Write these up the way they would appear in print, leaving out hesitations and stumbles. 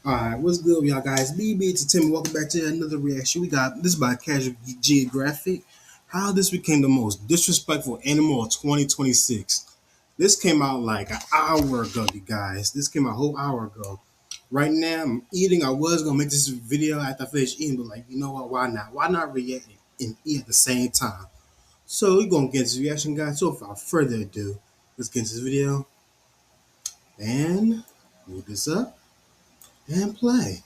Alright, what's good with y'all guys? BB to Tim. Welcome back to another reaction. We got this by Casual Geographic. How this became the most disrespectful animal of 2026. This came out like an hour ago, you guys. This came out a whole hour ago. Right now, I'm eating. I was gonna make this video after I finish eating, but like, you know what? Why not? Why not react and eat at the same time? So we're gonna get this reaction, guys. So without further ado, let's get into this video and move this up and play.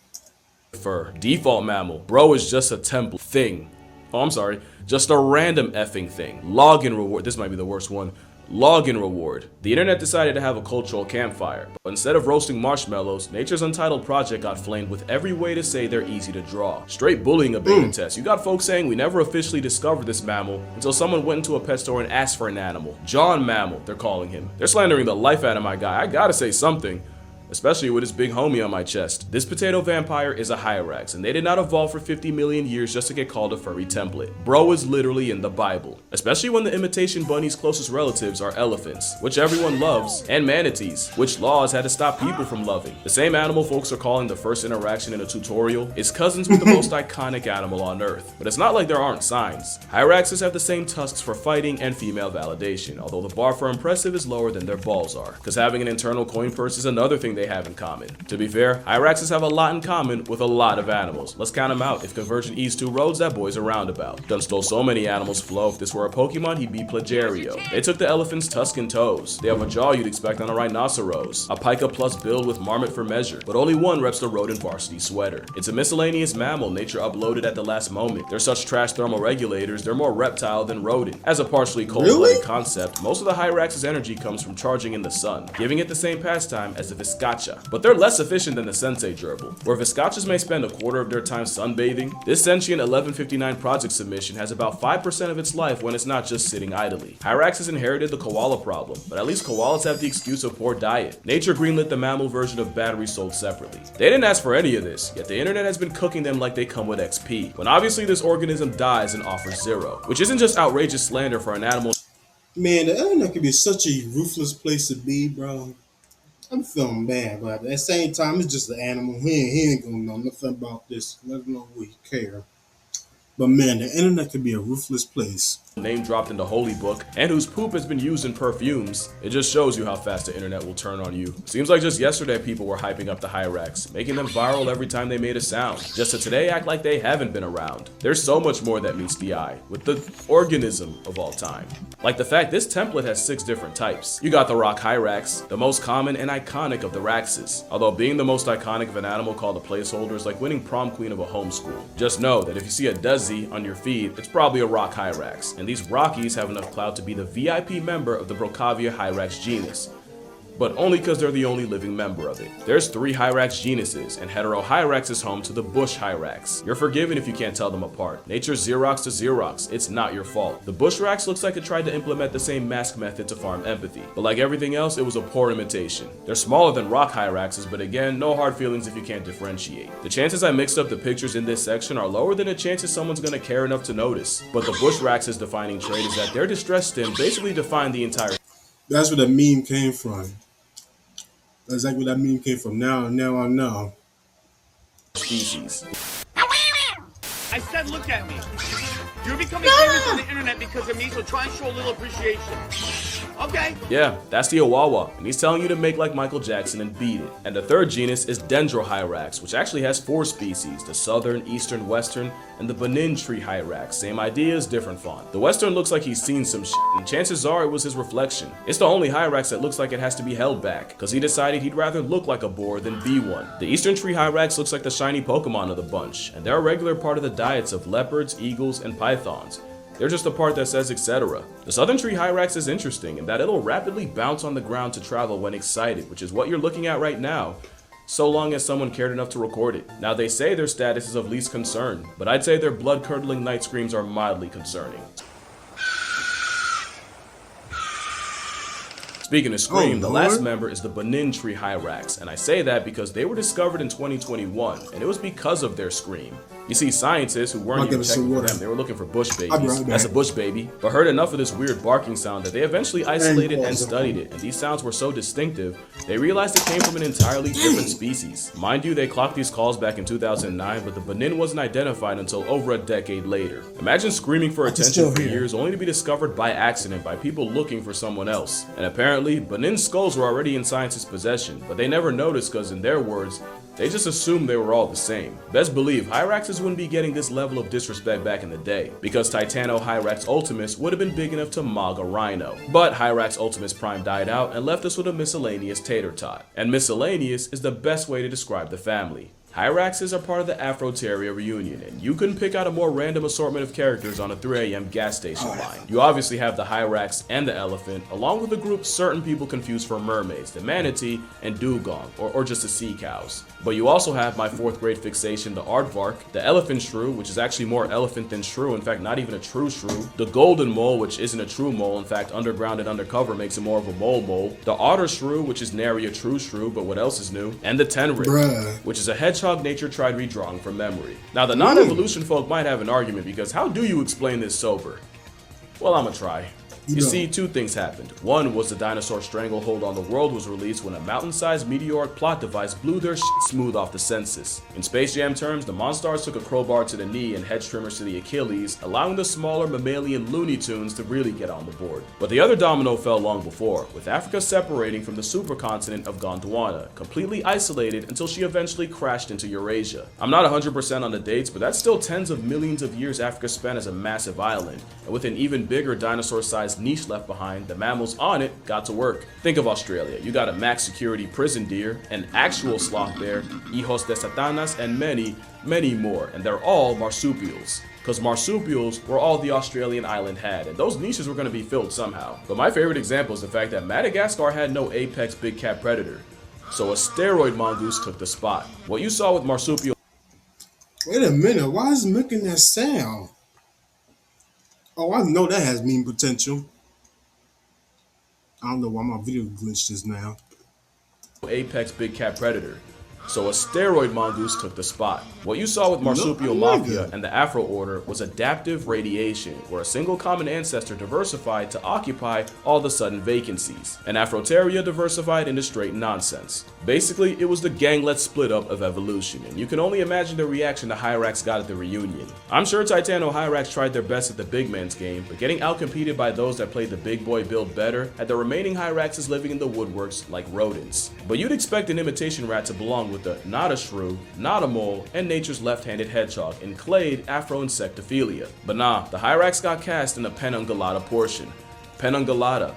Fur. Default mammal. Bro is just a template thing. Oh, I'm sorry. Just a random effing thing. Login reward. This might be the worst one. Login reward. The internet decided to have a cultural campfire, but instead of roasting marshmallows, Nature's Untitled Project got flamed with every way to say they're easy to draw. Straight bullying a beta test. You got folks saying we never officially discovered this mammal until someone went into a pet store and asked for an animal. John Mammal, they're calling him. They're slandering the life out of my guy. I gotta say something. Especially with his big homie on my chest. This potato vampire is a Hyrax, and they did not evolve for 50 million years just to get called a furry template. Bro is literally in the Bible. Especially when the imitation bunny's closest relatives are elephants, which everyone loves, and manatees, which laws had to stop people from loving. The same animal folks are calling the first interaction in a tutorial is cousins with the most iconic animal on Earth. But it's not like there aren't signs. Hyraxes have the same tusks for fighting and female validation, although the bar for impressive is lower than their balls are. Cause having an internal coin purse is another thing they have in common. To be fair, Hyraxes have a lot in common with a lot of animals. Let's count them out. If convergent eats two roads, that boy's a roundabout. Done stole so many animals' flow. If this were a Pokemon, he'd be Plagiario. They took the elephant's tusk and toes. They have a jaw you'd expect on a rhinoceros. A Pika plus build with marmot for measure, but only one reps the rodent varsity sweater. It's a miscellaneous mammal nature uploaded at the last moment. They're such trash thermoregulators, they're more reptile than rodent. As a partially cold-blooded concept, most of the Hyrax's energy comes from charging in the sun, giving it the same pastime as the Viscacha. But they're less efficient than the Sensei gerbil. Where Viscachas may spend a quarter of their time sunbathing, this sentient 1159 project submission has about 5% of its life when it's not just sitting idly. Hyrax has inherited the koala problem, but at least koalas have the excuse of poor diet. Nature greenlit the mammal version of batteries sold separately. They didn't ask for any of this, yet the internet has been cooking them like they come with XP, when obviously this organism dies and offers zero, which isn't just outrageous slander for an animal. Man, the internet can be such a ruthless place to be, bro. I'm feeling bad, but at the same time, it's just an animal. He ain't gonna know nothing about this. Let him know we care. But man, the internet can be a ruthless place. Name dropped in the holy book, and whose poop has been used in perfumes. It just shows you how fast the internet will turn on you. Seems like just yesterday people were hyping up the Hyrax, making them viral every time they made a sound, just to today act like they haven't been around. There's so much more that meets the eye, with the organism of all time. Like the fact this template has 6 different types. You got the rock Hyrax, the most common and iconic of the Raxes. Although being the most iconic of an animal called a placeholder is like winning prom queen of a homeschool. Just know that if you see a Duzzy on your feed, it's probably a rock Hyrax, and these Rockies have enough clout to be the VIP member of the Brocavia Hyrax genus, but only because they're the only living member of it. There's 3 Hyrax genuses, and Hetero Hyrax is home to the Bush Hyrax. You're forgiven if you can't tell them apart. Nature's Xerox to Xerox, it's not your fault. The Bush Rax looks like it tried to implement the same mask method to farm empathy, but like everything else, it was a poor imitation. They're smaller than rock Hyraxes, but again, no hard feelings if you can't differentiate. The chances I mixed up the pictures in this section are lower than the chances someone's gonna care enough to notice. But the Bush Rax's defining trait is that their distress stem basically defined the entire. That's where the meme came from. That's exactly where that meme came from. Now I know. Species. I said look at me. You're becoming famous on the internet because of me, so try and show a little appreciation. Okay. Yeah, that's the Awawa, and he's telling you to make like Michael Jackson and beat it. And the third genus is Dendrohyrax, which actually has 4 species, the southern, eastern, western, and the Benin tree Hyrax. Same ideas, different font. The western looks like he's seen some shit, and chances are it was his reflection. It's the only Hyrax that looks like it has to be held back, cause he decided he'd rather look like a boar than be one. The eastern tree Hyrax looks like the shiny Pokemon of the bunch, and they're a regular part of the diets of leopards, eagles, and pythons. They're just the part that says etc. The southern tree Hyrax is interesting in that it'll rapidly bounce on the ground to travel when excited, which is what you're looking at right now, so long as someone cared enough to record it. Now they say their status is of least concern, but I'd say their blood-curdling night screams are mildly concerning. Speaking of Oh Scream, the last Lord. member is the Benin tree Hyrax, and I say that because they were discovered in 2021, and it was because of their scream. You see, scientists who weren't I'll even get some checking for water. them, they were looking for bush I'll be babies. right That's a back. bush baby, but heard enough of this weird barking sound that they eventually isolated and pause it. studied it, and these sounds were so distinctive, they realized it came from an entirely different species. Mind you, they clocked these calls back in 2009, but the Benin wasn't identified until over a decade later. Imagine screaming for attention still for hear. years only to be discovered by accident by people looking for someone else. And apparently, Benin skulls were already in scientists' possession, but they never noticed because, in their words, they just assumed they were all the same. Best believe Hyraxes wouldn't be getting this level of disrespect back in the day, because Titano Hyrax Ultimus would have been big enough to mog a rhino. But Hyrax Ultimus Prime died out and left us with a miscellaneous tater tot. And miscellaneous is the best way to describe the family. Hyraxes are part of the Afroteria reunion, and you couldn't pick out a more random assortment of characters on a 3 a.m. gas station line. You obviously have the Hyrax and the elephant, along with a group certain people confuse for mermaids, the manatee and dugong, or just the sea cows. But you also have my 4th grade fixation, the aardvark, the elephant shrew, which is actually more elephant than shrew, in fact not even a true shrew, the golden mole, which isn't a true mole, in fact underground and undercover makes it more of a mole, the otter shrew, which is nary a true shrew, but what else is new, and the tenrid, Bruh. which is a hedgehog nature tried redrawing from memory. Now the non-evolution folk might have an argument because how do you explain this sober? Well, I'ma try. You see, 2 things happened. One was the dinosaur stranglehold on the world was released when a mountain-sized meteoric plot device blew their shit smooth off the census. In Space Jam terms, the Monstars took a crowbar to the knee and hedge trimmers to the Achilles, allowing the smaller mammalian Looney Tunes to really get on the board. But the other domino fell long before, with Africa separating from the supercontinent of Gondwana, completely isolated until she eventually crashed into Eurasia. I'm not 100% on the dates, but that's still tens of millions of years Africa spent as a massive island, and with an even bigger dinosaur-sized niche left behind, the mammals on it got to work. Think of Australia. You got a max security prison deer, an actual sloth bear, hijos de satanas, and many, many more. And they're all marsupials. Because marsupials were all the Australian island had, and those niches were going to be filled somehow. But my favorite example is the fact that Madagascar had no apex big cat predator. So a steroid mongoose took the spot. What you saw with marsupial Wait a minute, why is it making that sound? Oh, I know that has mean potential. I don't know why my video glitched just now. apex big cat predator. So a steroid mongoose took the spot. What you saw with Marsupial No, I like Mafia it. and the Afro Order was adaptive radiation, where a single common ancestor diversified to occupy all the sudden vacancies, and Afroteria diversified into straight nonsense. Basically, it was the gang let's split up of evolution, and you can only imagine the reaction the Hyrax got at the reunion. I'm sure Titano Hyrax tried their best at the big man's game, but getting outcompeted by those that played the big boy build better had the remaining Hyraxes living in the woodworks like rodents. But you'd expect an imitation rat to belong with the not a shrew, not a mole, and nature's left-handed hedgehog in clade Afro-insectophilia. But nah, the Hyrax got cast in a penungulata portion. Penungulata.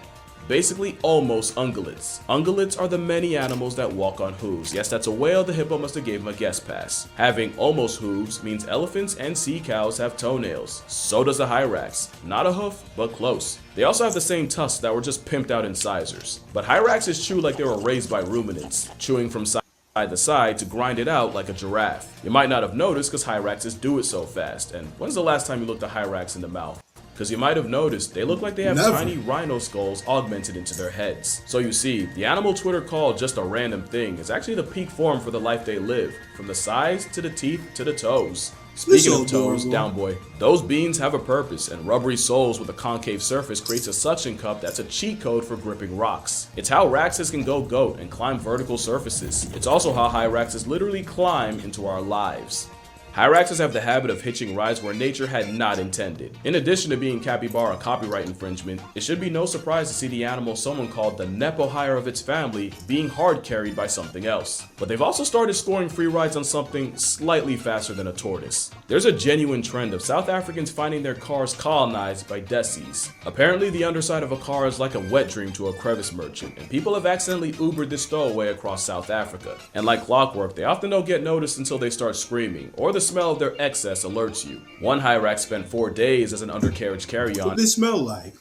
Basically almost ungulates. Ungulates are the many animals that walk on hooves. Yes, that's a whale. The hippo must have gave him a guest pass. Having almost hooves means elephants and sea cows have toenails. So does a Hyrax. Not a hoof, but close. They also have the same tusks that were just pimped out incisors. But Hyraxes chew like they were raised by ruminants, chewing from side to side to grind it out like a giraffe. You might not have noticed because Hyraxes do it so fast. And when's the last time you looked a Hyrax in the mouth? Because you might have noticed, they look like they have Never. tiny rhino skulls augmented into their heads. So you see, the animal Twitter called just a random thing is actually the peak form for the life they live, from the size to the teeth to the toes. Speaking of toes, down boy, those beans have a purpose, and rubbery soles with a concave surface creates a suction cup that's a cheat code for gripping rocks. It's how Raxes can go goat and climb vertical surfaces. It's also how Hyraxes literally climb into our lives. Hyraxes have the habit of hitching rides where nature had not intended. In addition to being capybara copyright infringement, it should be no surprise to see the animal someone called the Nepo hire of its family being hard carried by something else. But they've also started scoring free rides on something slightly faster than a tortoise. There's a genuine trend of South Africans finding their cars colonized by desis. Apparently the underside of a car is like a wet dream to a crevice merchant, and people have accidentally Ubered this stowaway across South Africa. And like clockwork, they often don't get noticed until they start screaming, or the smell of their excess alerts you. One Hyrax spent 4 days as an undercarriage carry-on. What do they smell like?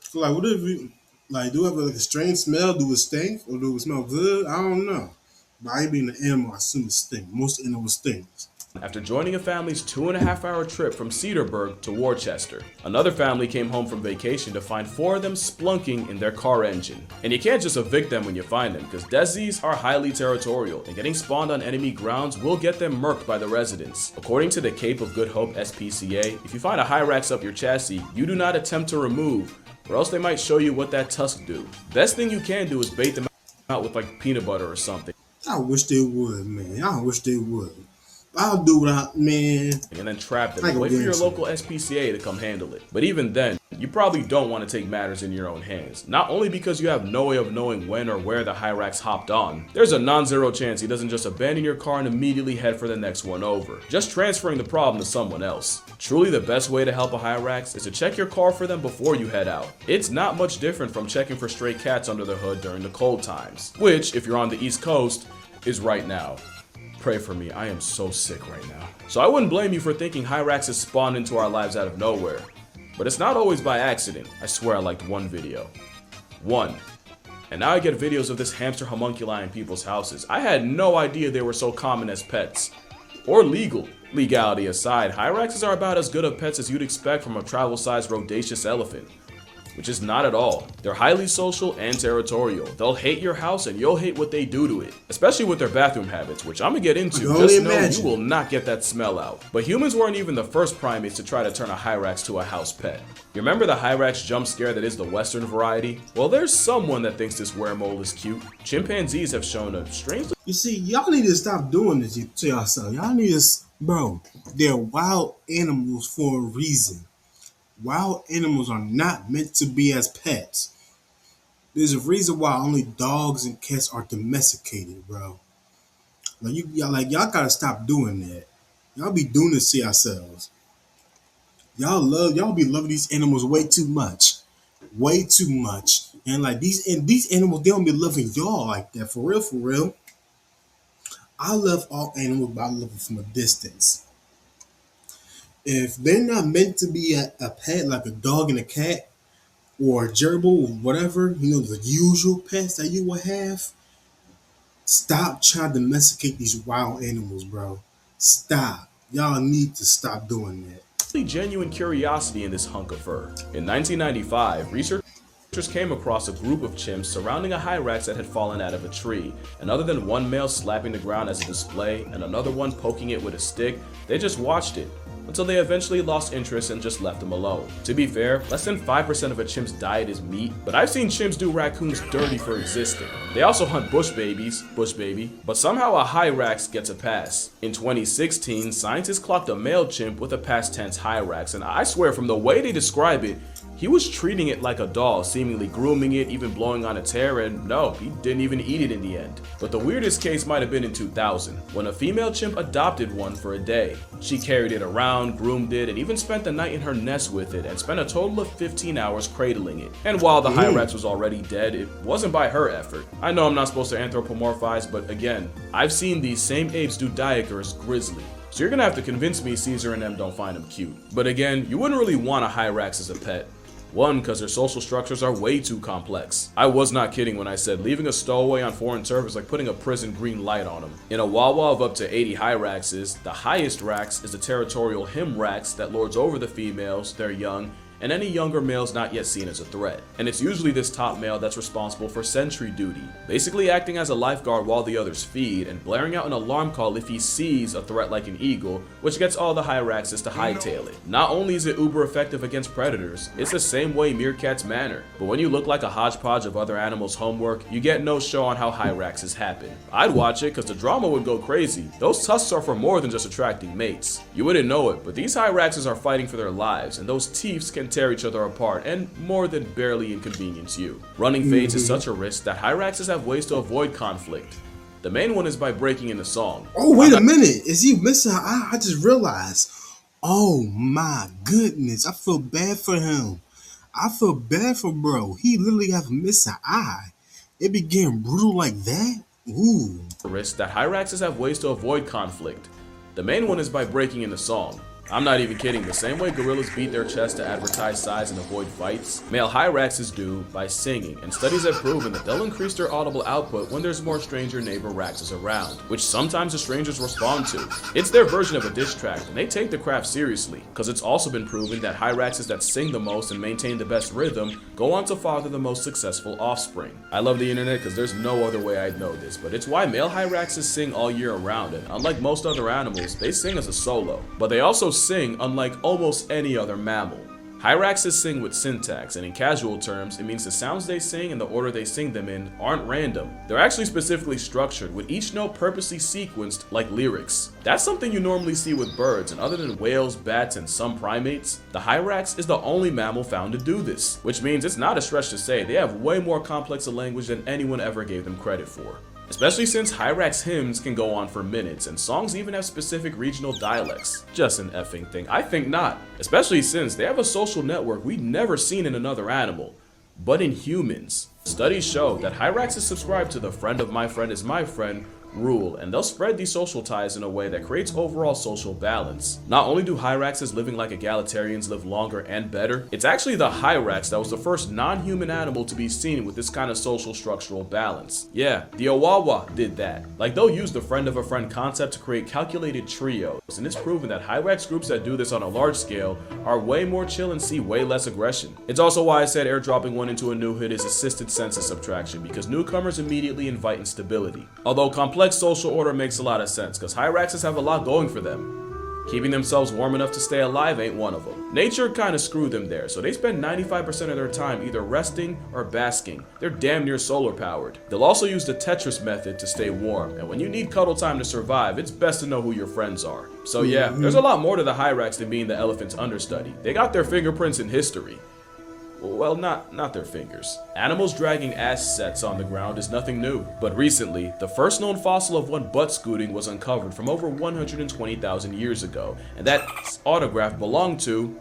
So like, what if you like? Do it have like a strange smell? Do it stink or do it smell good? I don't know. But I being an animal, I assume it stink. Most animals stink. after joining a family's 2.5-hour trip from Cedarburg to Worcester. Another family came home from vacation to find 4 of them splunking in their car engine. And you can't just evict them when you find them, because Desi's are highly territorial, and getting spawned on enemy grounds will get them murked by the residents. According to the Cape of Good Hope SPCA, if you find a Hyrax up your chassis, you do not attempt to remove, or else they might show you what that tusk do. Best thing you can do is bait them out with like peanut butter or something. I wish they would, man. I wish they would. I'll do what man. And then trap them and wait for your local SPCA to come handle it. But even then, you probably don't want to take matters in your own hands. Not only because you have no way of knowing when or where the Hyrax hopped on, there's a non-zero chance he doesn't just abandon your car and immediately head for the next one over, just transferring the problem to someone else. Truly the best way to help a Hyrax is to check your car for them before you head out. It's not much different from checking for stray cats under the hood during the cold times, which, if you're on the East Coast, is right now. Pray for me, I am so sick right now. So I wouldn't blame you for thinking Hyraxes spawn into our lives out of nowhere. But it's not always by accident. I swear I liked one video. One. And now I get videos of this hamster homunculi in people's houses. I had no idea they were so common as pets. Or legal. Legality aside, Hyraxes are about as good of pets as you'd expect from a travel-sized rhodaceous elephant. Which is not at all. They're highly social and territorial. They'll hate your house and you'll hate what they do to it. Especially with their bathroom habits, which I'm gonna get into. Just know you will not get that smell out. But humans weren't even the first primates to try to turn a Hyrax to a house pet. You remember the Hyrax jump scare that is the Western variety? Well, there's someone that thinks this weremole is cute. Chimpanzees have shown a strange... You see, y'all need to stop doing this to yourself. Y'all need to... Bro, they're wild animals for a reason. Wild animals are not meant to be as pets. There's a reason why only dogs and cats are domesticated, bro. Like y'all gotta stop doing that. Y'all be doing this to yourselves. Y'all be loving these animals way too much. Way too much. And like these animals, they don't be loving y'all like that. For real, for real. I love all animals, but I love them from a distance. If they're not meant to be a pet, like a dog and a cat, or a gerbil, or whatever, you know, the usual pets that you would have, stop trying to domesticate these wild animals, bro. Stop. Y'all need to stop doing that. Genuine curiosity in this hunk of fur. In 1995, researchers came across a group of chimps surrounding a Hyrax that had fallen out of a tree, and other than one male slapping the ground as a display and another one poking it with a stick, they just watched it until they eventually lost interest and just left them alone. To be fair, less than 5% of a chimp's diet is meat, but I've seen chimps do raccoons dirty for existing. They also hunt bush baby, but somehow a Hyrax gets a pass. In 2016, scientists clocked a male chimp with a past tense Hyrax, and I swear from the way they describe it, he was treating it like a doll, seemingly grooming it, even blowing on its hair, and no, he didn't even eat it in the end. But the weirdest case might have been in 2000, when a female chimp adopted one for a day. She carried it around, groomed it, and even spent the night in her nest with it, and spent a total of 15 hours cradling it. And while the Hyrax was already dead, it wasn't by her effort. I know I'm not supposed to anthropomorphize, but again, I've seen these same apes do diagers grizzly. So you're gonna have to convince me Caesar and them don't find him cute. But again, you wouldn't really want a Hyrax as a pet. One, because their social structures are way too complex. I was not kidding when I said leaving a stowaway on foreign turf is like putting a prison green light on them. In a Wawa of up to 80 Hyraxes, the highest Rax is the territorial Himrax that lords over the females, their young, and any younger males not yet seen as a threat. And it's usually this top male that's responsible for sentry duty, basically acting as a lifeguard while the others feed, and blaring out an alarm call if he sees a threat like an eagle, which gets all the Hyraxes to hightail it. Not only is it uber effective against predators, it's the same way meerkats manner. But when you look like a hodgepodge of other animals' homework, you get no show on how Hyraxes happen. I'd watch it because the drama would go crazy. Those tusks are for more than just attracting mates. You wouldn't know it, but these Hyraxes are fighting for their lives, and those teeths can tear each other apart and more than barely inconvenience you. Running fades is such a risk that Hyraxes have ways to avoid conflict. The main one is by breaking into song. Oh, wait a minute. Is he missing an eye? I just realized. Oh my goodness. I feel bad for him. I feel bad for bro. He literally have a missing eye. It be getting brutal like that? Ooh. Risk that Hyraxes have ways to avoid conflict. The main one is by breaking into song. I'm not even kidding. The same way gorillas beat their chests to advertise size and avoid fights, male hyraxes do by singing, and studies have proven that they'll increase their audible output when there's more stranger neighbor raxes around, which sometimes the strangers respond to. It's their version of a diss track, and they take the craft seriously, because it's also been proven that hyraxes that sing the most and maintain the best rhythm go on to father the most successful offspring. I love the internet because there's no other way I'd know this, but it's why male hyraxes sing all year around, and unlike most other animals, they sing as a solo. But they also sing unlike almost any other mammal. Hyraxes sing with syntax, and in casual terms, it means the sounds they sing and the order they sing them in aren't random. They're actually specifically structured, with each note purposely sequenced like lyrics. That's something you normally see with birds, and other than whales, bats, and some primates, the hyrax is the only mammal found to do this, which means it's not a stretch to say they have way more complex a language than anyone ever gave them credit for. Especially since hyrax hymns can go on for minutes, and songs even have specific regional dialects. Just an effing thing. I think not. Especially since they have a social network we've never seen in another animal, but in humans. Studies show that hyraxes subscribe to the friend of my friend is my friend rule, and they'll spread these social ties in a way that creates overall social balance. Not only do hyraxes living like egalitarians live longer and better, it's actually the hyrax that was the first non-human animal to be seen with this kind of social structural balance. Yeah, the Awawa did that. Like, they'll use the friend of a friend concept to create calculated trios, and it's proven that hyrax groups that do this on a large scale are way more chill and see way less aggression. It's also why I said airdropping one into a new hood is assisted census subtraction, because newcomers immediately invite instability. Although complex social order makes a lot of sense, because hyraxes have a lot going for them. Keeping themselves warm enough to stay alive ain't one of them. Nature kinda screwed them there, so they spend 95% of their time either resting or basking. They're damn near solar powered. They'll also use the Tetris method to stay warm, and when you need cuddle time to survive, it's best to know who your friends are. So yeah, there's a lot more to the hyrax than being the elephant's understudy. They got their fingerprints in history. Well, not their fingers. Animals dragging ass sets on the ground is nothing new, but recently, the first known fossil of one butt scooting was uncovered from over 120,000 years ago, and that autograph belonged to,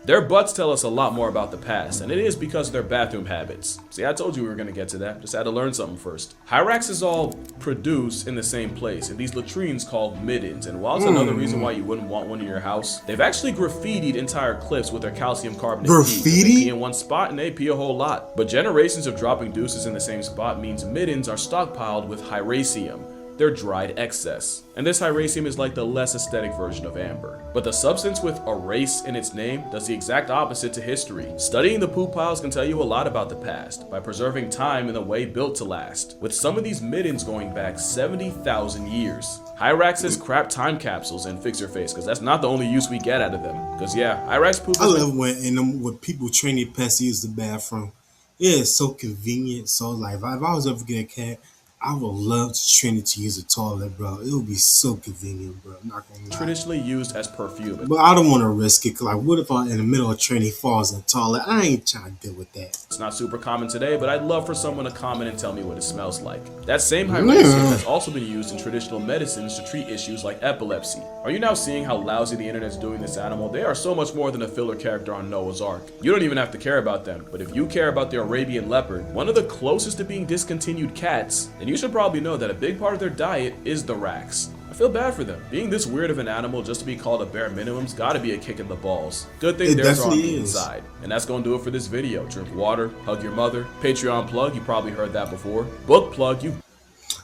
their butts tell us a lot more about the past, and it is because of their bathroom habits. See, I told you we were gonna get to that, just had to learn something first. Hyraxes all produce in the same place, in these latrines called middens, and while it's another reason why you wouldn't want one in your house, they've actually graffitied entire cliffs with their calcium carbonate pee. They pee in one spot and they pee a whole lot. But generations of dropping deuces in the same spot means middens are stockpiled with hyracium, their dried excess. And this hyracium is like the less aesthetic version of amber. But the substance with erase in its name does the exact opposite to history. Studying the poop piles can tell you a lot about the past by preserving time in a way built to last, with some of these middens going back 70,000 years. Hyraxes crap time capsules and fix your face, because that's not the only use we get out of them. Because yeah, hyrax poop I love when people train their pets to use the bathroom. Yeah, it's so convenient. So like, if I was ever get a cat, I would love to train it to use a toilet, bro. It would be so convenient, bro. I'm not gonna lie. traditionally used as perfume. But I don't want to risk it. 'Cause, like, what if I in the middle of training falls in the toilet? I ain't trying to deal with that. It's not super common today, but I'd love for someone to comment and tell me what it smells like. That same hyracium has also been used in traditional medicines to treat issues like epilepsy. Are you now seeing how lousy the internet's doing this animal? They are so much more than a filler character on Noah's Ark. You don't even have to care about them, but if you care about the Arabian leopard, one of the closest to being discontinued cats, then you should probably know that a big part of their diet is the rax. I feel bad for them. Being this weird of an animal just to be called a bare minimum's gotta be a kick in the balls. Good thing they're on the inside. And that's gonna do it for this video. Drink water, hug your mother. Patreon plug, you probably heard that before. Book plug, you.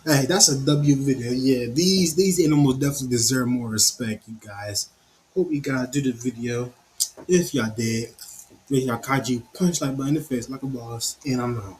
Hey, that's a W video. Yeah, these animals definitely deserve more respect, you guys. Hope you guys do the video. If y'all did, make y'all Kaiju punch like button in the face like a boss. And I'm out.